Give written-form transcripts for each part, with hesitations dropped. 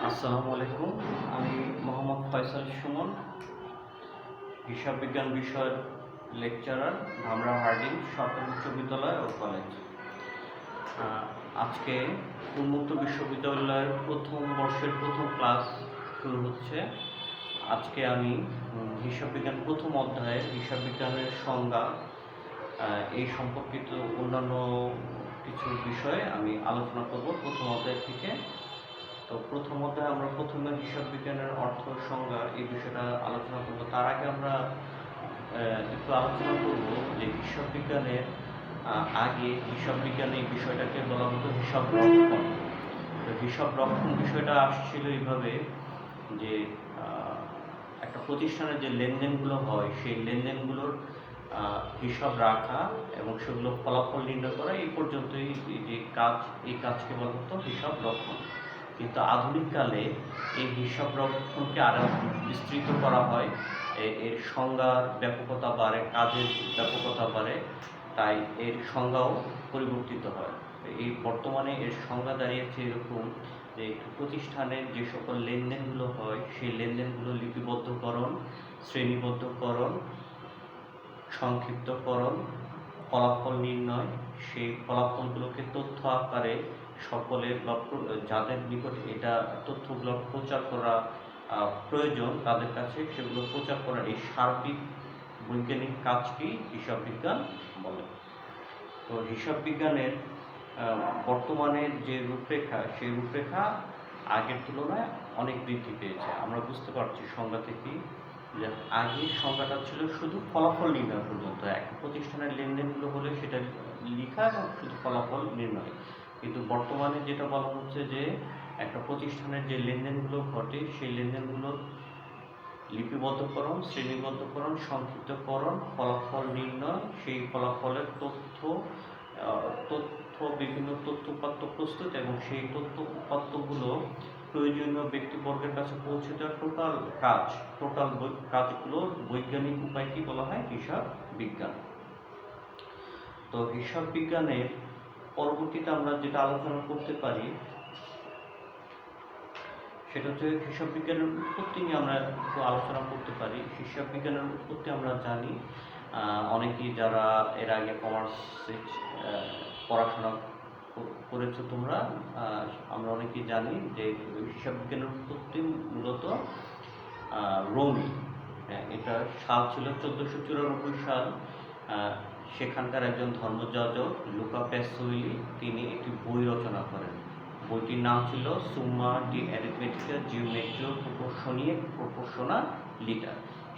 আসসালামু আলাইকুম। আমি মোহাম্মদ ফয়সাল সুমন, হিসাব বিজ্ঞান বিষয়ের লেকচারার, ধামরা হার্ডিং সরকারি উচ্চ বিদ্যালয় ও কলেজ। আজকে উন্মুক্ত বিশ্ববিদ্যালয়ের প্রথম বর্ষের প্রথম ক্লাস শুরু হচ্ছে। আজকে আমি হিসাব বিজ্ঞান প্রথম অধ্যায়ের হিসাব বিজ্ঞানের সংজ্ঞা এই সম্পর্কিত অন্যান্য কিছু বিষয়ে আমি আলোচনা করব প্রথম অধ্যায় থেকে। তো প্রথম অধ্যায়ে আমরা প্রথমে হিসাব বিজ্ঞানের অর্থ সংজ্ঞা এই বিষয়টা আলোচনা করব। তার আগে আমরা একটু আলোচনা করব যে হিসাব বিজ্ঞানের আগে হিসাব বিজ্ঞান এই বিষয়টাকে বলা হতো হিসাব রক্ষণ। তো হিসাব রক্ষণ বিষয়টা আসছিল এইভাবে যে একটা প্রতিষ্ঠানের যে লেনদেনগুলো হয় সেই লেনদেনগুলোর হিসাব রাখা এবং সেগুলো ফলাফল নির্ণয় করা এই পর্যন্তই যে কাজ, এই কাজকে বলা হতো হিসাব রক্ষণ। কিন্তু আধুনিককালে এই হিসাব রক্ষণকে আরও বিস্তৃত করা হয়, এর সংজ্ঞার ব্যাপকতা বাড়ে, কাজের ব্যাপকতা বাড়ে, তাই এর সংজ্ঞাও পরিবর্তিত হয়। এই বর্তমানে এর সংজ্ঞা দাঁড়িয়েছে এরকম যে একটি প্রতিষ্ঠানের যে সকল লেনদেনগুলো হয় সেই লেনদেনগুলো লিপিবদ্ধকরণ, শ্রেণীবদ্ধকরণ, সংক্ষিপ্তকরণ, ফলাফল নির্ণয়, সেই ফলাফলগুলোকে তথ্য আকারে সকলের বা যাদের নিকট এটা তথ্যগুলো প্রচার করা প্রয়োজন তাদের কাছে সেগুলো প্রচার করার এই সার্বিক বৈজ্ঞানিক কাজকেই হিসাব বিজ্ঞান বলে। তো হিসাব বিজ্ঞানের বর্তমানে যে রূপরেখা সেই রূপরেখা আগের তুলনায় অনেক বৃদ্ধি পেয়েছে। আমরা বুঝতে পারছি সংজ্ঞা থেকেই যে আগের সংজ্ঞাটা ছিল শুধু ফলাফল নির্ণয় পর্যন্ত, একটা প্রতিষ্ঠানের লেনদেনগুলো হলে সেটা লেখা এবং শুধু ফলাফল নির্ণয়। কিন্তু বর্তমানে যেটা বলা হচ্ছে যে একটা প্রতিষ্ঠানের যে লেনদেনগুলো ঘটে সেই লেনদেনগুলোর লিপিবদ্ধকরণ, শ্রেণীবদ্ধকরণ, সংক্ষিপ্তকরণ, ফলাফল নির্ণয়, সেই ফলাফলের তথ্য বিভিন্ন তথ্য উপাত্ত প্রস্তুত এবং সেই তথ্য উপাত্তগুলো প্রয়োজনীয় ব্যক্তিবর্গের কাছে পৌঁছে দেওয়ার টোটাল কাজগুলোর বৈজ্ঞানিক উপায়কে বলা হয় হিসাব বিজ্ঞান। তো হিসাব বিজ্ঞানের পরবর্তীতে আমরা যেটা আলোচনা করতে পারি সেটা হচ্ছে হিসাব বিজ্ঞানের উৎপত্তি নিয়ে আমরা একটু আলোচনা করতে পারি। হিসাব বিজ্ঞানের উৎপত্তি আমরা জানি, অনেকেই যারা এর আগে কমার্সে পড়াশোনা করেছো তোমরা, আমরা অনেকেই জানি যে হিসাব বিজ্ঞানের উৎপত্তি মূলত রোমে। এটা সাল ছিল 1494 সাল। সেখানকার একজন ধর্মযাজক লুকা প্যাসোইলি তিনি একটি বই রচনা করেন। বইটির নাম ছিল সুম্মা ডি অ্যারিথমেটিকা জিওমেট্রিও প্রপোর্শনালিটা।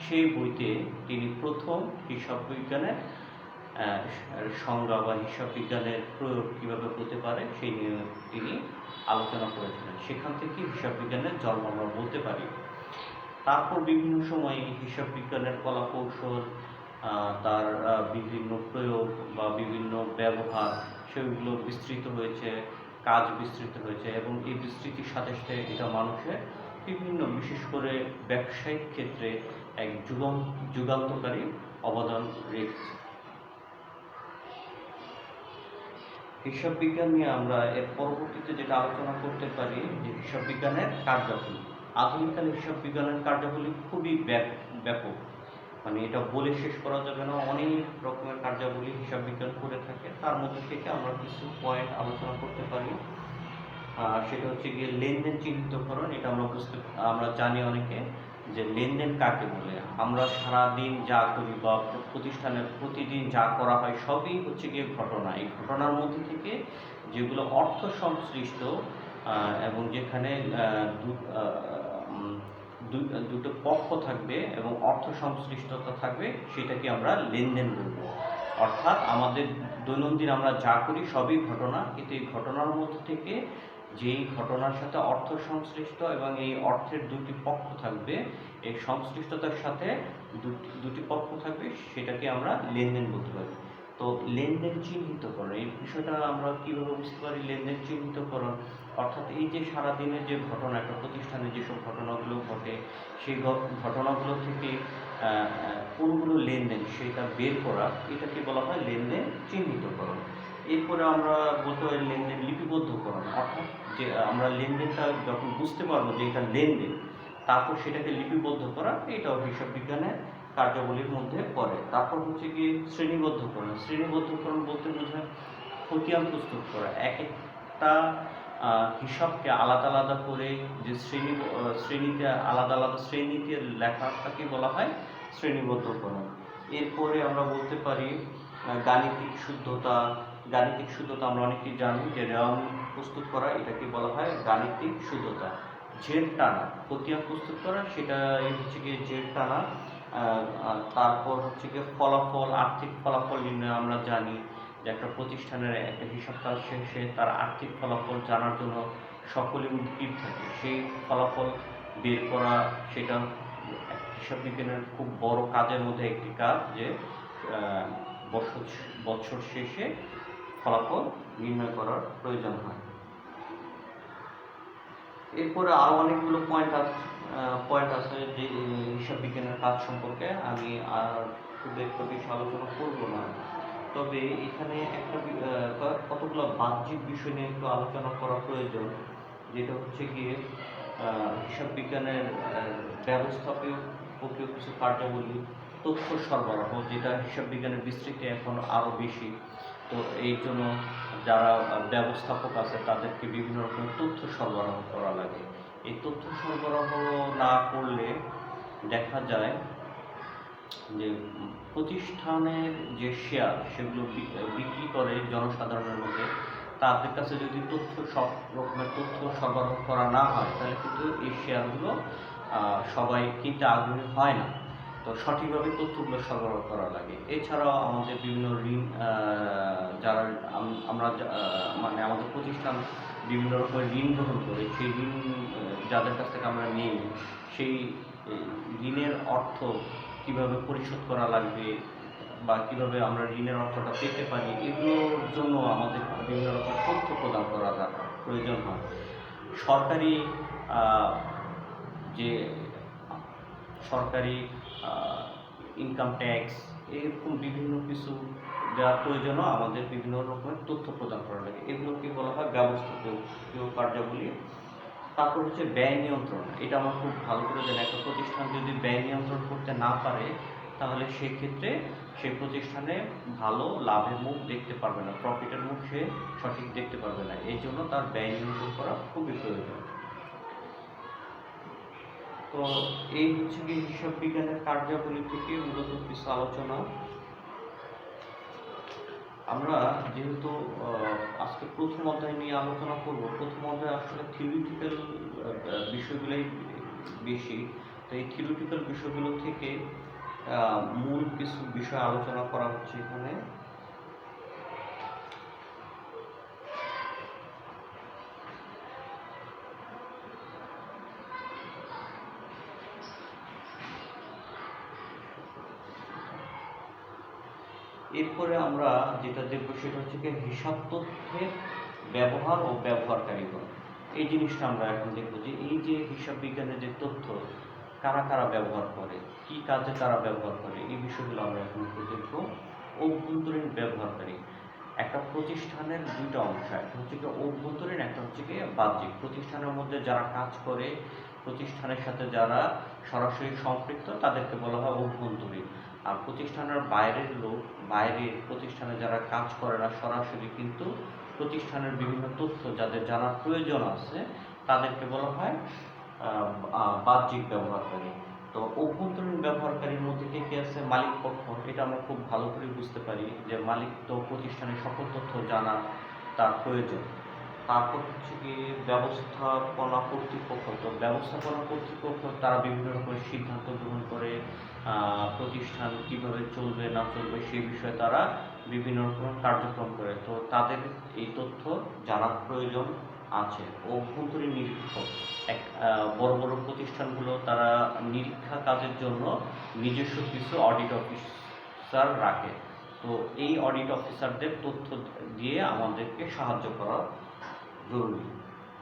সেই বইতে তিনি প্রথম হিসাব বিজ্ঞানের সংজ্ঞা বা হিসাব বিজ্ঞানের প্রয়োগ কীভাবে হতে পারে সেই নিয়ে তিনি আলোচনা করেছিলেন। সেখান থেকে হিসাব বিজ্ঞানের জন্ম আমরা বলতে পারি। তারপর বিভিন্ন সময়ে হিসাব বিজ্ঞানের কলাকৌশল, তার বিভিন্ন প্রয়োগ বা বিভিন্ন ব্যবহার সেগুলো বিস্তৃত হয়েছে, কাজ বিস্তৃত হয়েছে এবং এই বিস্তৃতির সাথে সাথে এটা মানুষের বিভিন্ন, বিশেষ করে ব্যবসায়িক ক্ষেত্রে এক যুগান্তকারী অবদান রেখেছে। হিসাব বিজ্ঞান নিয়ে আমরা এর পরবর্তীতে যেটা আলোচনা করতে পারি যে হিসাব বিজ্ঞানের কার্যাবলী। আধুনিককালে হিসাব বিজ্ঞানের কার্যাবলী খুবই ব্যাপক, মানে এটা বলে শেষ করা যাবে না। অনেক রকমের কার্যাবলী হিসাব বিজ্ঞান করে থাকে, তার মধ্যে থেকে আমরা কিছু পয়েন্ট আলোচনা করতে পারি। সেটা হচ্ছে গিয়ে লেনদেন চিহ্নিতকরণ। এটা আমরা জানি অনেকে যে লেনদেন কাকে বলে। আমরা সারাদিন যা করি বা প্রতিষ্ঠানে প্রতিদিন যা করা হয় সবই হচ্ছে গিয়ে ঘটনা। এই ঘটনার মধ্যে থেকে যেগুলো অর্থ সংশ্লিষ্ট এবং যেখানে দুটো পক্ষ থাকবে এবং অর্থ সংশ্লিষ্টতা থাকবে সেটাকে আমরা লেনদেন বলবো। অর্থাৎ আমাদের দৈনন্দিন আমরা যা করি সবই ঘটনা, কিন্তু এই ঘটনার মধ্যে থেকে যেই ঘটনার সাথে অর্থ সংশ্লিষ্ট এবং এই অর্থের দুটি পক্ষ থাকবে, এই সংশ্লিষ্টতার সাথে দুটি পক্ষ থাকবে, সেটাকে আমরা লেনদেন বলতে পারি। তো লেনদেন চিহ্নিতকরণ এই বিষয়টা আমরা কীভাবে বুঝতে পারি? লেনদেন চিহ্নিতকরণ অর্থাৎ এই যে সারাদিনের যে ঘটনা, একটা প্রতিষ্ঠানে যেসব ঘটনাগুলো ঘটে সেই ঘটনাগুলো থেকে কোনগুলো লেনদেন সেটা বের করা, এটাকে বলা হয় লেনদেন চিহ্নিতকরণ। এরপরে আমরা বলতে পারি লেনদেন লিপিবদ্ধকরণ, অর্থাৎ যে আমরা লেনদেনটা যখন বুঝতে পারবো যে এটা লেনদেন, তারপর সেটাকে লিপিবদ্ধ করা, এটাও হিসাব বিজ্ঞানের কার্যাবলীর মধ্যে পড়ে। তারপর হচ্ছে কি শ্রেণীবদ্ধকরণ। শ্রেণীবদ্ধকরণ বলতে বোঝায় খতিয়ান প্রস্তুত করা, এক একটা হিসাবকে আলাদা আলাদা করে যে শ্রেণীতে আলাদা আলাদা শ্রেণীতে লেখাটাকে বলা হয় শ্রেণীবদ্ধকরণ। এরপরে আমরা বলতে পারি গাণিতিক শুদ্ধতা। গাণিতিক শুদ্ধতা আমরা অনেকেই জানি যে রেওয়ান প্রস্তুত করা, এটাকে বলা হয় গাণিতিক শুদ্ধতা। জের টানা, খতিয়ান প্রস্তুত করা, সেটাই হচ্ছে গিয়ে জের টানা। তারপর হচ্ছে গিয়ে ফলাফল, আর্থিক ফলাফল নির্ণয়। আমরা জানি যে একটা প্রতিষ্ঠানের একটা হিসাব কাজ শেষে তার আর্থিক ফলাফল জানার জন্য সকলে উদ্গ্রীব থাকে। সেই ফলাফল বের করা, সেটা হিসাব বিজ্ঞানের খুব বড় কাজের মধ্যে একটি কাজ, যে বছর শেষে ফলাফল নির্ণয় করার প্রয়োজন হয়। এরপরে আরও অনেকগুলো পয়েন্ট আছে যে হিসাব বিজ্ঞানের কাজ সম্পর্কে, আমি আর খুব একটা বেশি আলোচনা করবো না। তবে এখানে একটা কতগুলো বাহ্যিক বিষয় নিয়ে একটু আলোচনা করা প্রয়োজন, যেটা হচ্ছে গিয়ে হিসাব বিজ্ঞানের ব্যবস্থাপীয় কিছু কার্যাবলী, তথ্য সরবরাহ, যেটা হিসাব বিজ্ঞানের বিস্তৃতি এখন আরও বেশি। তো এই জন্য যারা ব্যবস্থাপক আছে তাদেরকে বিভিন্ন রকমের তথ্য সরবরাহ করা লাগে। এই তথ্য সরবরাহ না করলে দেখা যায় যে প্রতিষ্ঠানের যে শেয়ার, সেগুলো বিক্রি করে জনসাধারণের মধ্যে, তাদের কাছে যদি সব রকমের তথ্য সরবরাহ করা না হয়, তাহলে কিন্তু এই শেয়ারগুলো সবাই কিনতে আগ্রহী হয় না। তো সঠিকভাবে তথ্যগুলো সরবরাহ করা লাগে। এছাড়াও আমাদের বিভিন্ন ঋণ, যারা আমরা মানে আমাদের প্রতিষ্ঠান বিভিন্ন রকমের ঋণ গ্রহণ করে, সেই ঋণ যাদের কাছ থেকে আমরা নিই, সেই ঋণের অর্থ কিভাবে পরিশোধ করা লাগবে বা কিভাবে আমরা ঋণের অর্থটা পেতে পারি, এগুলোর জন্য আমাদের বিভিন্ন রকম তথ্য প্রদান করা প্রয়োজন হয়। সরকারি যে সরকারি ইনকাম ট্যাক্স, এরকম বিভিন্ন কিছু দেওয়ার প্রয়োজনও আমাদের বিভিন্ন রকমের তথ্য প্রদান করা লাগে। এগুলোকে বলা হয় ব্যবস্থাপকীয় কার্যাবলী। তারপর হচ্ছে ব্যয় নিয়ন্ত্রণ। এটা আমার খুব ভালো করে জানি, একটা প্রতিষ্ঠান যদি ব্যয় নিয়ন্ত্রণ করতে না পারে, তাহলে সেক্ষেত্রে সেই প্রতিষ্ঠানে ভালো লাভের মুখ দেখতে পারবে না, প্রফিটের মুখ সে সঠিক দেখতে পারবে না। এই জন্য তার ব্যয় নিয়ন্ত্রণ করা খুবই প্রয়োজন। তো এই হচ্ছে কি হিসাব বিজ্ঞানের কার্যাবলী থেকে মূলত কিছু আলোচনা। আমরা যেহেতু আজকে প্রথম অধ্যায় নিয়ে আলোচনা করব, প্রথম অধ্যায় আসলে থিওরিটিক্যাল বিষয়গুলোই বেশি। তো এই থিওরিটিক্যাল বিষয়গুলো থেকে মূল কিছু বিষয় আলোচনা করা হচ্ছে এখানে। এরপরে আমরা যেটা দেখবো সেটা হচ্ছে কি হিসাব তথ্যের ব্যবহার ও ব্যবহারকারীগণ। এই জিনিসটা আমরা এখন দেখবো যে এই যে হিসাব বিজ্ঞানের যে তথ্য কারা কারা ব্যবহার করে, কি কাজে তারা ব্যবহার করে, এই বিষয়গুলো আমরা এখন একটু দেখবো। অভ্যন্তরীণ ব্যবহারকারী। একটা প্রতিষ্ঠানের দুইটা অংশ, একটা হচ্ছে কি অভ্যন্তরীণ, একটা হচ্ছে কি বাহ্যিক। প্রতিষ্ঠানের মধ্যে যারা কাজ করে, প্রতিষ্ঠানের সাথে যারা সরাসরি সম্পৃক্ত, তাদেরকে বলা হয় অভ্যন্তরীণ। আর প্রতিষ্ঠানের বাইরের লোক, বাইরে প্রতিষ্ঠানে যারা কাজ করে না সরাসরি, কিন্তু প্রতিষ্ঠানের বিভিন্ন তথ্য যাদের জানার প্রয়োজন আছে, তাদেরকে বলা হয় বাহ্যিক ব্যবহারকারী। তো অভ্যন্তরীণ ব্যবহারকারীর মধ্যে কে আছে? মালিক পক্ষ। এটা আমরা খুব ভালো করে বুঝতে পারি যে মালিক তো প্রতিষ্ঠানের সকল তথ্য জানা তার প্রয়োজন। তারপর হচ্ছে কি ব্যবস্থাপনা কর্তৃপক্ষ। তো ব্যবস্থাপনা কর্তৃপক্ষ তারা বিভিন্ন রকমের সিদ্ধান্ত গ্রহণ করে, প্রতিষ্ঠান কিভাবে চলবে না চলবে সেই বিষয়ে তারা বিভিন্ন রকমের কার্যক্রম করে। তো তাদের এই তথ্য জানার প্রয়োজন আছে। অভ্যন্তরীণ নিরীক্ষক। বড় বড় প্রতিষ্ঠানগুলো তারা নিরীক্ষা কাজের জন্য নিজস্ব কিছু অডিট অফিসার রাখে। তো এই অডিট অফিসারদের তথ্য দিয়ে আমাদেরকে সাহায্য করা জরুরি।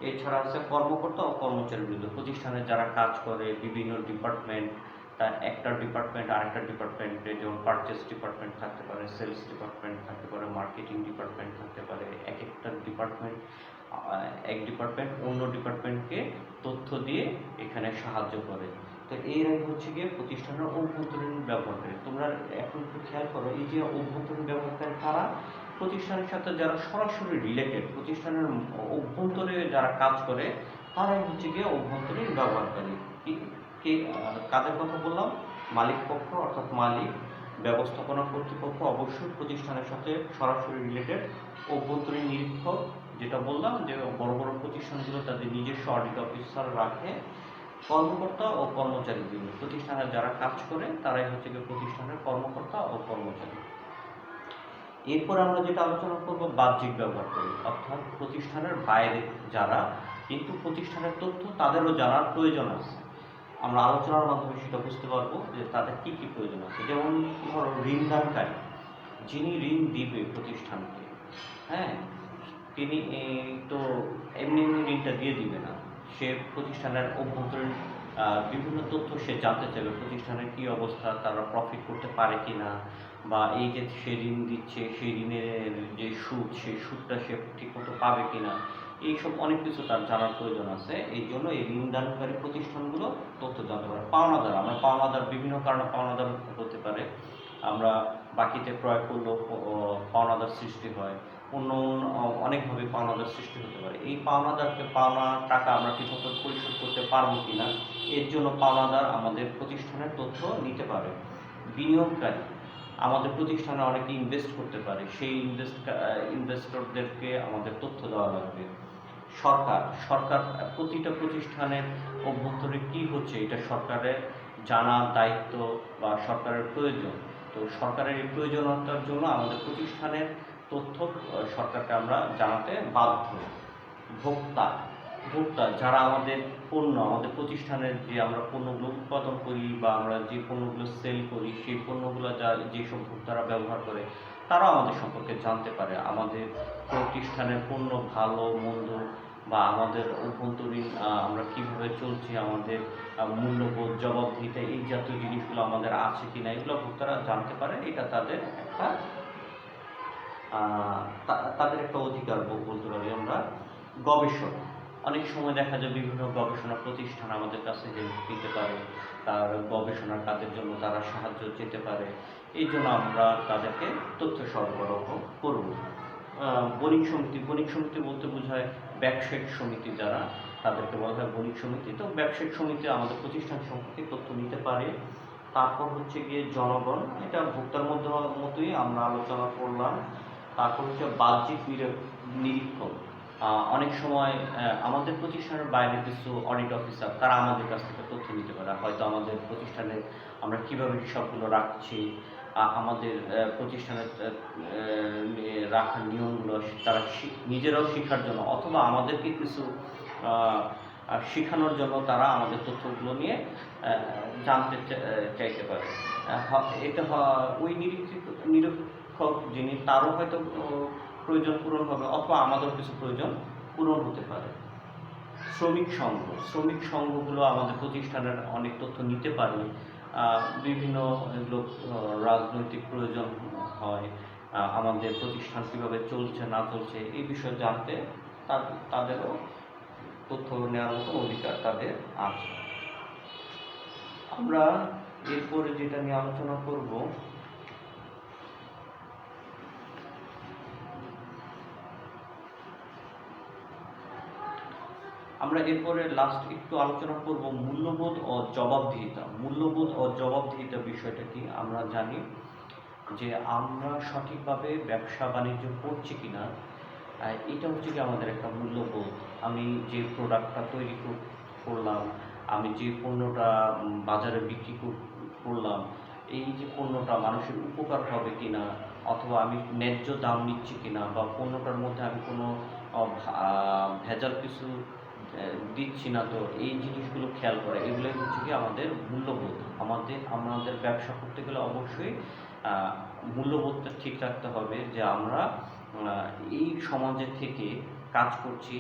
এছাড়া আছে কর্মকর্তা ও কর্মচারীবৃন্দ। প্রতিষ্ঠানে যারা কাজ করে, বিভিন্ন ডিপার্টমেন্ট, তার একটা ডিপার্টমেন্ট আরেকটা ডিপার্টমেন্টে, যেমন পারচেস ডিপার্টমেন্ট থাকতে পারে, সেলস ডিপার্টমেন্ট থাকতে পারে, মার্কেটিং ডিপার্টমেন্ট থাকতে পারে। এক একটা ডিপার্টমেন্ট এক ডিপার্টমেন্ট অন্য ডিপার্টমেন্টকে তথ্য দিয়ে এখানে সাহায্য করে। তো এরাই হচ্ছে গিয়ে প্রতিষ্ঠানের অভ্যন্তরীণ ব্যবহারকারী। তোমরা এখন একটু খেয়াল করো, এই যে অভ্যন্তরীণ ব্যবহারকারী কারা? প্রতিষ্ঠানের সাথে যারা সরাসরি রিলেটেড, প্রতিষ্ঠানের অভ্যন্তরে যারা কাজ করে তারাই হচ্ছে গিয়ে অভ্যন্তরীণ ব্যবহারকারী। কে কাদের কথা বললাম? মালিক পক্ষ অর্থাৎ মালিক, ব্যবস্থাপনা কর্তৃপক্ষ অবশ্যই প্রতিষ্ঠানের সাথে সরাসরি রিলেটেড, অভ্যন্তরীণ নিরীক্ষক যেটা বললাম যে বড় বড় প্রতিষ্ঠানগুলো তাদের নিজস্ব অডিট অফিসার রাখে, কর্মকর্তা ও কর্মচারী বিভিন্ন প্রতিষ্ঠানে যারা কাজ করে তারাই হচ্ছে গিয়ে প্রতিষ্ঠানের কর্মকর্তা ও কর্মচারী। এরপর আমরা যেটা আলোচনা করব বাহ্যিক ব্যবহারকারী, অর্থাৎ প্রতিষ্ঠানের বাইরে যারা, কিন্তু প্রতিষ্ঠানের তথ্য তাদেরও জানার প্রয়োজন আছে। আমরা আলোচনার মাধ্যমে সেটা বুঝতে পারবো যে তাদের কি কি প্রয়োজন আছে। যেমন ধরো ঋণদানকারী, যিনি ঋণ দিবে প্রতিষ্ঠানকে, হ্যাঁ, তিনি তো এমনি এমনি ঋণটা দিয়ে দিবে না। সে প্রতিষ্ঠানের অভ্যন্তরীণ বিভিন্ন তথ্য সে জানতে চাইবে, প্রতিষ্ঠানের কী অবস্থা, তারা প্রফিট করতে পারে কি না, বা এই যে সে ঋণ দিচ্ছে সেই ঋণের যে সুদ, সেই সুদটা সে ঠিকমতো পাবে কি না, এইসব অনেক কিছু তার জানার প্রয়োজন আছে। এই জন্য এই ঋণদানকারী প্রতিষ্ঠানগুলো তথ্য জানতে পারে। পাওনাদার, আমরা পাওনাদার বিভিন্ন কারণে পাওনাদার হতে পারে, আমরা বাকিতে ক্রয় করলেও পাওনাদার সৃষ্টি হয়, অন্য অনেকভাবে পাওনাদার সৃষ্টি হতে পারে। এই পাওনাদারকে পাওনা টাকা আমরা ঠিকমতো পরিশোধ করতে পারবো কিনা, এর জন্য পাওনাদার আমাদের প্রতিষ্ঠানের তথ্য নিতে পারে। বিনিয়োগকারী, আমাদের প্রতিষ্ঠানে অনেকে ইনভেস্ট করতে পারে, সেই ইনভেস্টরদেরকে আমাদের তথ্য দেওয়া লাগবে। সরকার প্রতিটা প্রতিষ্ঠানের অভ্যন্তরে কি হচ্ছে এটা সরকারের জানার দায়িত্ব বা সরকারের প্রয়োজন। তো সরকারের এই প্রয়োজনীয়তার জন্য আমাদের প্রতিষ্ঠানের তথ্য সরকারকে আমরা জানাতে বাধ্য। ভোক্তা যারা আমাদের পণ্য, আমাদের প্রতিষ্ঠানের যে আমরা পণ্যগুলো উৎপাদন করি বা আমরা যে পণ্যগুলো সেল করি, সেই পণ্যগুলো যেসব ভোক্তারা ব্যবহার করে তারাও আমাদের সম্পর্কে জানতে পারে। আমাদের প্রতিষ্ঠানের পণ্য ভালো মন্দ বা আমাদের অভ্যন্তরীণ আমরা কীভাবে চলছি, আমাদের মূল্যবোধ, জবাবদিহিতা, এই জাতীয় জিনিসগুলো আমাদের আছে কিনা, এগুলো ভোক্তারা জানতে পারে। এটা তাদের একটা অধিকার বলতে পারি আমরা। গবেষক, অনেক সময় দেখা যায় বিভিন্ন গবেষণা প্রতিষ্ঠান আমাদের কাছে দিতে পারে, তার গবেষণার কাজের জন্য তারা সাহায্য চেতে পারে, এই জন্য আমরা তাদেরকে তথ্য সরবরাহ করব। বণিক সমিতি বলতে বোঝায় ব্যবসায়িক সমিতি যারা, তাদেরকে বলা হয় বণিক সমিতি। তো ব্যবসায়িক সমিতি আমাদের প্রতিষ্ঠান সম্পর্কে তথ্য নিতে পারে। তারপর হচ্ছে গিয়ে জনগণ, এটা ভোক্তার মতোই আমরা আলোচনা করলাম। তারপর হচ্ছে বাহ্যিক নিরীক্ষক, অনেক সময় আমাদের প্রতিষ্ঠানের বাইরে কিছু অডিট অফিসার তারা আমাদের কাছ থেকে তথ্য নিতে পারে, হয়তো আমাদের প্রতিষ্ঠানে আমরা কীভাবে হিসাবগুলো রাখছি, আমাদের প্রতিষ্ঠানের রাখার নিয়মগুলো তারা নিজেরাও শেখার জন্য অথবা আমাদেরকে কিছু শেখানোর জন্য তারা আমাদের তথ্যগুলো নিয়ে জানতে চাইতে পারে। এটা ওই নিরীক্ষক যিনি, তারও হয়তো প্রয়োজন পূরণ হবে অথবা আমাদের কিছু প্রয়োজন পূরণ হতে পারে। শ্রমিক সংঘগুলো আমাদের প্রতিষ্ঠানের অনেক তথ্য নিতে পারে। বিভিন্ন এগুলো রাজনৈতিক প্রয়োজন হয়, আমাদের প্রতিষ্ঠান কীভাবে চলছে না চলছে এই বিষয়ে জানতে তাদেরও তথ্য নেওয়ার মতো অধিকার তাদের আছে। আমরা এরপরে যেটা নিয়ে আলোচনা করব, আমরা এরপরে লাস্ট একটু আলোচনা করব মূল্যবোধ ও জবাবদিহিতা বিষয়টা কি। আমরা জানি যে আমরা সঠিকভাবে ব্যবসা বাণিজ্য করছি কিনা, এটা হচ্ছে কি আমাদের একটা মূল্যবোধ। আমি যে প্রোডাক্টটা তৈরি করলাম, আমি যে পণ্যটা বাজারে বিক্রি করলাম, এই যে পণ্যটা মানুষের উপকার হবে কিনা, অথবা আমি ন্যায্য দাম নিচ্ছি কিনা, বা পণ্যটার মধ্যে আমি কোনো ভেজাল কিছু দিচ্ছি না, তো এই জিনিসগুলো খেয়াল করে, এগুলোই হচ্ছে কি আমাদের মূল্যবোধ। আমাদের ব্যবসা করতে গেলে অবশ্যই মূল্যবোধটা ঠিক রাখতে হবে যে আমরা এই সমাজে থেকে কাজ করছি,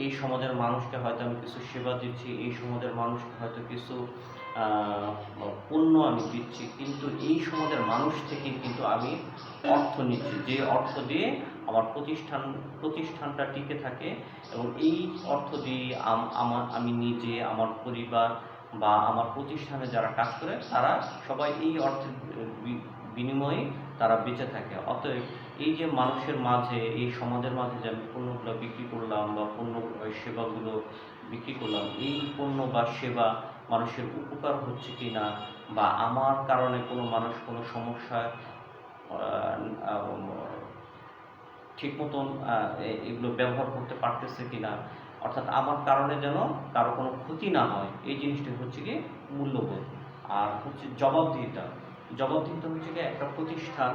এই সমাজের মানুষকে হয়তো আমি কিছু সেবা দিচ্ছি, এই সমাজের মানুষকে হয়তো কিছু আহ, পণ্য আমি দিচ্ছি, কিন্তু এই সমাজের মানুষ থেকে কিন্তু আমি অর্থ নিচ্ছি, যে অর্থ দিয়ে আমার প্রতিষ্ঠানটা টিকে থাকে। এবং এই অর্থ দিয়ে আমি নিজে, আমার পরিবার বা আমার প্রতিষ্ঠানে যারা কাজ করে তারা সবাই এই অর্থের বিনিময়ে তারা বেঁচে থাকে। অতএব এই যে মানুষের মাঝে, এই সমাজের মাঝে যে আমি পণ্যগুলো বিক্রি করলাম বা সেবাগুলো বিক্রি করলাম, এই পণ্য বা সেবা মানুষের উপকার হচ্ছে কি না, বা আমার কারণে কোনো মানুষ কোনো সমস্যায় ঠিক মতন এগুলো ব্যবহার করতে পারতেছে কিনা, অর্থাৎ আমার কারণে যেন কারো কোনো ক্ষতি না হয়, এই জিনিসটি হচ্ছে কি মূল্যবোধ। আর হচ্ছে জবাবদিহিতা। জবাবদিহিতা হচ্ছে কি একটা প্রতিষ্ঠান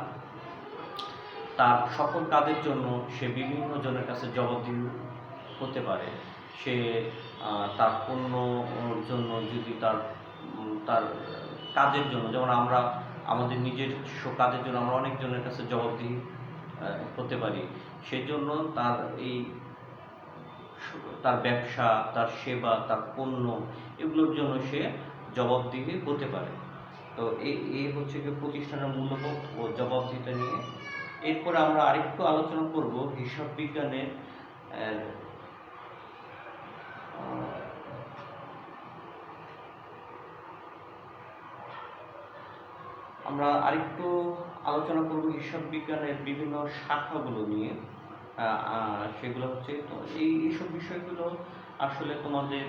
তার সকল কাজের জন্য সে বিভিন্ন জনের কাছে জবাবদিহি হতে পারে। সে তার পণ্যর জন্য যদি তার কাজের জন্য, যেমন আমরা আমাদের নিজস্ব কাজের জন্য আমরা অনেকজনের কাছে জবাবদিহি হতে পারি, সেজন্য তার ব্যবসা, তার সেবা, তার পণ্য, এগুলোর জন্য সে জবাবদিহি হতে পারে। তো এই হচ্ছে কি প্রতিষ্ঠানের মূল্যবোধ ও জবাবদিহিতা নিয়ে। এরপরে আমরা আরেকটু আলোচনা করব হিসাব বিজ্ঞানের আমরা আরেকটু আলোচনা করব হিসাব বিজ্ঞানের বিভিন্ন শাখাগুলো নিয়ে। সেগুলো হচ্ছে, তো এইসব বিষয়গুলো আসলে তোমাদের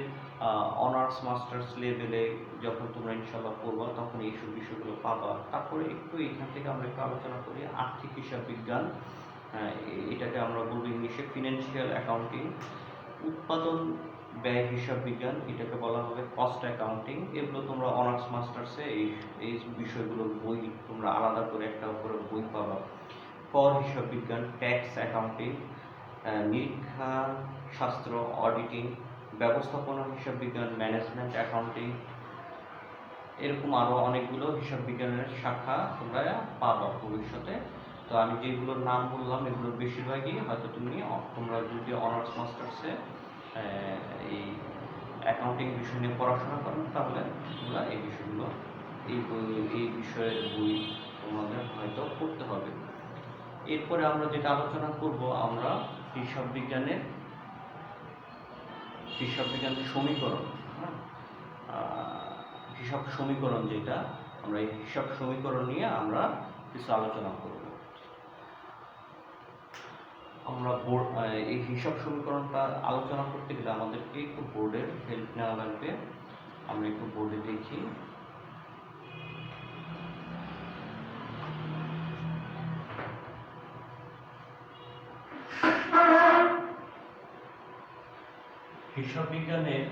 অনার্স মাস্টার্স লেভেলে যখন তোমরা ইনশাল্লাহ পড়বা তখন এইসব বিষয়গুলো পাবা। তারপরে একটু এখান থেকে আমরা একটু আলোচনা করি আর্থিক হিসাব বিজ্ঞান। এটাকে আমরা বলবো ইংলিশে ফিনান্সিয়াল অ্যাকাউন্টিং। উৎপাদন ব্যয় হিসাব বিজ্ঞান, এটাকে বলা হবে কস্ট অ্যাকাউন্টিং। এগুলো তোমরা অনার্স মাস্টার্সে এই বিষয়গুলোর বই তোমরা আলাদা করে একটা করে বই পাবা। কর হিসাব বিজ্ঞান, ট্যাক্স অ্যাকাউন্টিং, নিরীক্ষা শাস্ত্র, অডিটিং, ব্যবস্থাপনা হিসাব বিজ্ঞান, ম্যানেজমেন্ট অ্যাকাউন্টিং, এরকম আরও অনেকগুলো হিসাব বিজ্ঞানের শাখা তোমরা পাবা ভবিষ্যতে। তো আমি যেগুলোর নাম বললাম এগুলোর বেশিরভাগই হয়তো তোমরা যদি অনার্স মাস্টার্সে এই অ্যাকাউন্টিং বিষয় নিয়ে পড়াশোনা করো তাহলে তোমরা এই বিষয়গুলো এই বিষয়ের বই তোমাদের হয়তো পড়তে হবে। এরপরে আমরা যেটা আলোচনা করব, আমরা হিসাব বিজ্ঞানের সমীকরণ। হিসাব সমীকরণ যেটা, আমরা এই হিসাব সমীকরণ নিয়ে আমরা কিছু আলোচনা করব। আমরা এই হিসাব সমীকরণটা আলোচনা করতে গেলে আমাদেরকে একটু বোর্ডের হেল্প নেওয়া লাগবে। আমরা একটু বোর্ডে দেখি। হিসাব বিজ্ঞানের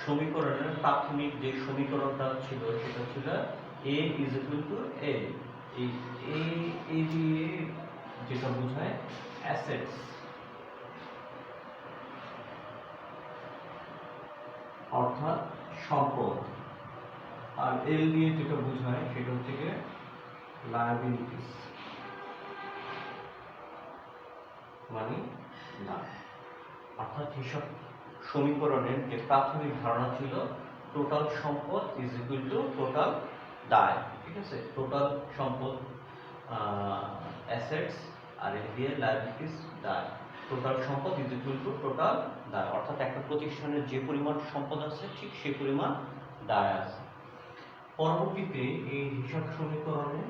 সমীকরণের প্রাথমিক যে সমীকরণটা ছিল সেটা ছিল a is equal two a। এই দিয়ে যেটা বোঝায় অ্যাসেটস, অর্থাৎ সম্পদ, আর এল দিয়ে যেটা বোঝায় সেটা হচ্ছে গিয়ে লায়াবিলিটিস, মানে দায়। অর্থাৎ হিসাব সমীকরণের যে প্রাথমিক ধারণা ছিল টোটাল সম্পদ ইজ ইকুয়াল টু টোটাল দায়। ঠিক আছে, টোটাল সম্পদ অ্যাসেটস আর এর দিয়ে লায়াবিলিটিস দায়। টোটাল সম্পদ ইজ ইকুয়াল টু টোটাল দায়, অর্থাৎ একটা প্রতিষ্ঠানের যে পরিমাণ সম্পদ আছে ঠিক সেই পরিমাণ দায় আছে। পরবর্তীতে এই হিসাব সমীকরণে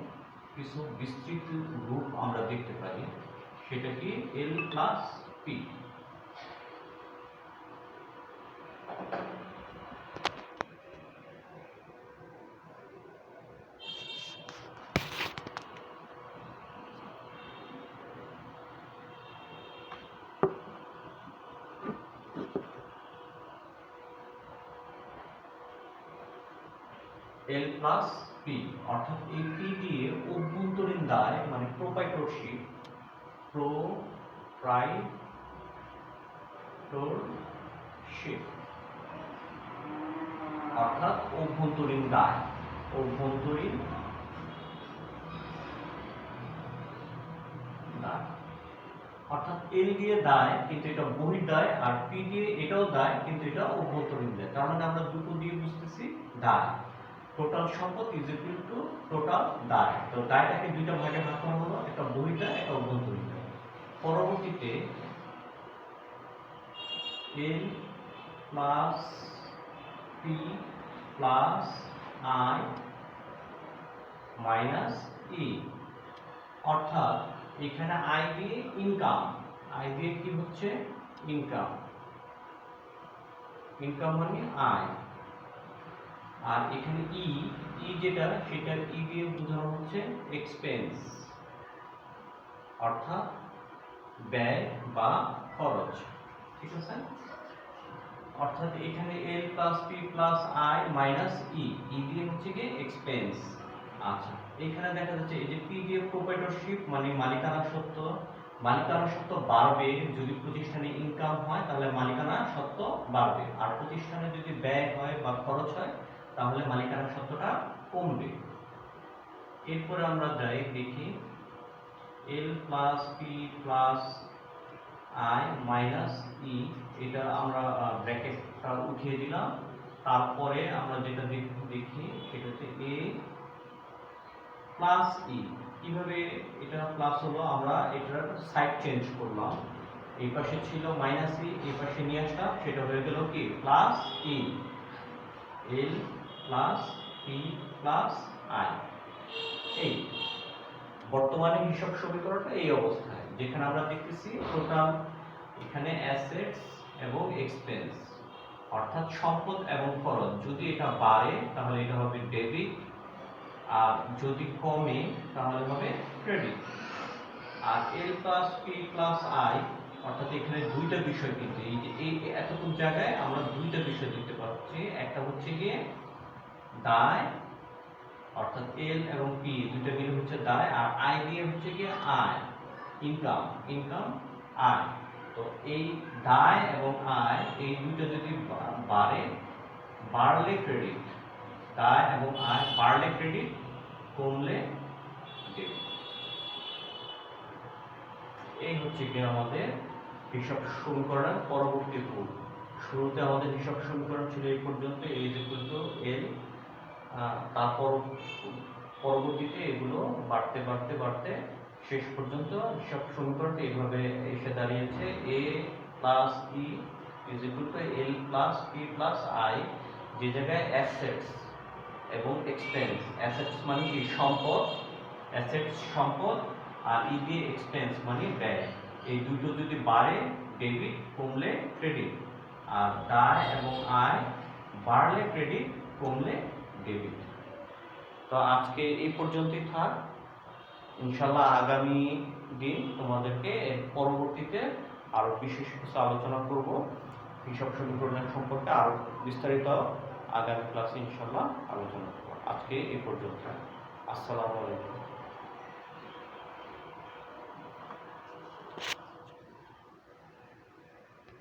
কিছু বিস্তৃত রূপ আমরা দেখতে পাই, সেটা কি এল প্লাস পি। এল প্লাস পি, অর্থাৎ এই পি দিয়ে অভ্যন্তরীণ দায় মানে প্রোপ্রাইটরশিপ, অর্থাৎ অভ্যন্তরীণ দায়, অভ্যন্তরীণ দায়। অর্থাৎ এল দিয়ে দায় কিন্তু এটা বহির দায়, আর পি দিয়ে এটাও দায় কিন্তু এটা অভ্যন্তরীণ দায়। তার মানে আমরা দুটো দিয়ে বুঝতেছি দায়। টোটাল সম্পদ ইজ ইকুয়াল টু টোটাল দায়। তো দায়টাকে দুইটা ভাগে ভাগ করা হলো, একটা বহির্দায় একটা অভ্যন্তরীণ দায়। পরবর্তীতে L plus P plus I minus E, অর্থাৎ এখানে আই দিয়ে ইনকাম, আই দিয়ে কি হচ্ছে ইনকাম, ইনকাম মানে আয়, আর এখানে ই, ই যেটা সেটা ই দিয়ে বোঝানো হচ্ছে এক্সপেন্স, অর্থাৎ ব্যয় বা খরচ। ঠিক আছে, অর্থাৎ এখানে L plus P plus I minus E, E দিয়ে হচ্ছে কি এক্সপেন্স। আচ্ছা, এখানে দেখা যাচ্ছে এই যে পি দিয়ে প্রোপ্রাইটরশিপ মানে মালিকানা সত্ত্ব, মালিকানা সত্ত্ব বাড়বে যদি প্রতিষ্ঠানে ইনকাম হয়, তাহলে মালিকানা সত্ত্ব বাড়বে, আর প্রতিষ্ঠানে যদি ব্যয় হয় বা খরচ হয় তাহলে মালিকানা সত্ত্বটা কমবে। এরপরে আমরা যাই দেখি L plus P plus I minus E, এটা আমরা ব্র্যাকেটটা উঠিয়ে দিলাম। তারপরে আমরা যেটা দেখি সেটা হচ্ছে এ প্লাস ই। কিভাবে এটা প্লাস হলো, আমরা এটার সাইড চেঞ্জ করলাম, এই পাশে ছিল মাইনাস ই, এই পাশে নিয়ে আসলাম, সেটা হয়ে গেল কি plus E. L plus P plus I, এই বর্তমানে হিসাব সমীকরণটা এই অবস্থায়, যেখানে আমরা দেখতেছি টোটাল এখানে অ্যাসেটস এবং এক্সপেন্স, অর্থাৎ সম্পদ এবং খরচ, যদি এটা বাড়ে তাহলে এটা হবে ডেবিট, আর যদি কমে তাহলে হবে ক্রেডিট। আর L plus P plus I, অর্থাৎ এখানে দুইটা বিষয়, কিন্তু এই যে এই এতটুকু জায়গায় আমরা দুইটা বিষয় দেখতে পাচ্ছি, একটা হচ্ছে গিয়ে দায়, অর্থাৎ এল এবং পি দুইটা মিলে হচ্ছে দায়, আর আই দিয়ে হচ্ছে গিয়ে আয়, ইনকাম, ইনকাম আয়। তো এই দায় এবং আয় এই দুইটা যদি বাড়ে, বাড়লে ক্রেডিট, দায় এবং আয় বাড়লে ক্রেডিট, কমলে ডেবিট। এই হচ্ছে কি আমাদের হিসাব সমীকরণের পরবর্তী রূপ। শুরুতে আমাদের হিসাব সমীকরণ ছিল এই পর্যন্ত, এ ইজ ইকুয়াল টু এল, তারপর পরবর্তীতে এগুলো বাড়তে বাড়তে বাড়তে শেষ পর্যন্ত হিসাব সমীকরণটা এইভাবে এসে দাঁড়িয়েছে, A plus E is equal to L plus P plus I, যে জায়গায় অ্যাসেটস এবং এক্সপেন্স, অ্যাসেটস মানে কি সম্পদ, অ্যাসেটস সম্পদ, আর ই দিয়ে এক্সপেন্স মানে ব্যয়, এই দুটো যদি বাড়ে ডেবিট, কমলে ক্রেডিট, আর দায় এবং আয় বাড়লে ক্রেডিট, কমলে ডেবিট। তো আজকে এই পর্যন্তই থাক, ইনশাল্লাহ আগামী দিন তোমাদেরকে পরবর্তীতে আরো বিশেষ কিছু আলোচনা করব, হিসাব সমীকরণের সম্পর্কে আরো বিস্তারিত আগামী ক্লাসে ইনশাল্লাহ আলোচনা করব। আজকে এই পর্যন্ত, আসসালামু আলাইকুম।